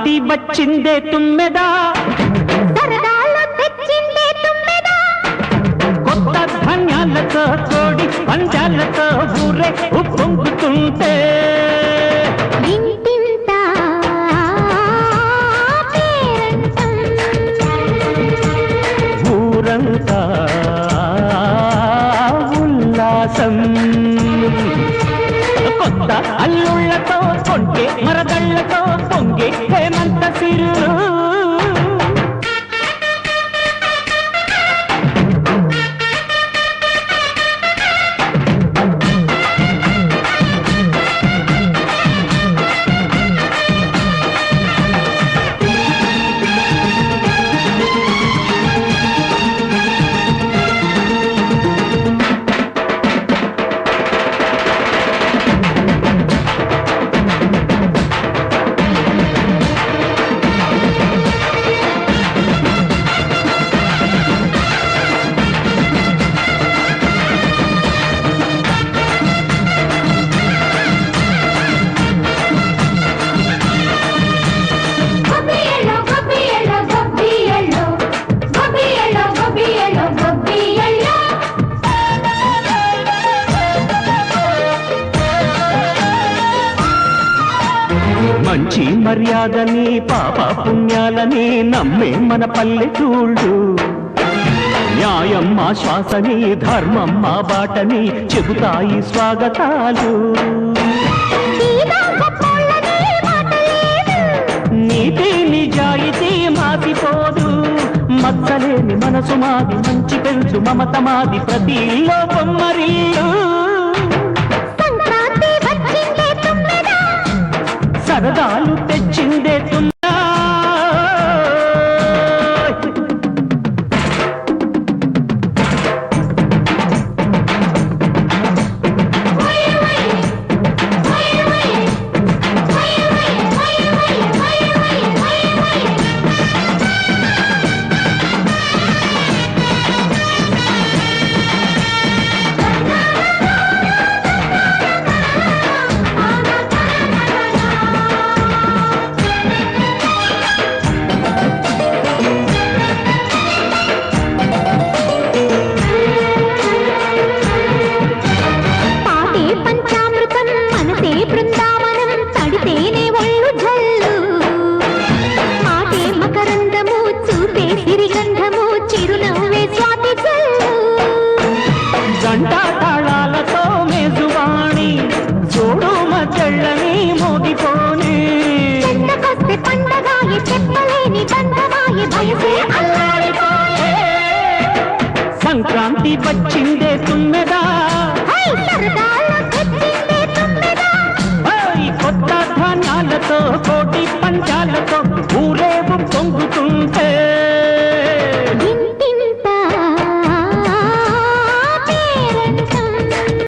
సంక్రాంతి వచ్చిందే తుమ్మెదా, సరదాలు తెచ్చిందే తుమ్మెదా, కొత్త ధాన్యాలతో కోడి పంచాలతో ఊరే ఉప్పొంగుతుంటే ఇంటింత పేరంటం, ఊరంతా ఉల్లాసం. కొత్త అల్లుళ్లతో కొంటే మరదళ్లతో పొంగే హేమంత సిరులు. మంచి మర్యాదని పాప పుణ్యాలని నమ్మే మన పల్లెటూళ్ళు, న్యాయం మా శ్వాసని ధర్మం మా బాటని చెబుతాయి స్వాగతాలు. నీతి నిజాయితీ మాసిపోదు, మచ్చలేని మనసు మాది, మంచి పెంచు మమత మాది, ప్రతి ఇల్లో బొమ్మరిల్లు. సరదాలు తెచ్చిందే తుమ్మెదా, గంటా తాళాలతో మేజువాణి చూడు మధ్యళ్ళని మోగిపోని. సంక్రాంతి వచ్చిందే తుమ్మెదా, కొత్త ధాన్యాలతో కోటి పంచాలతో ఊరేగు పొంగుతుంటే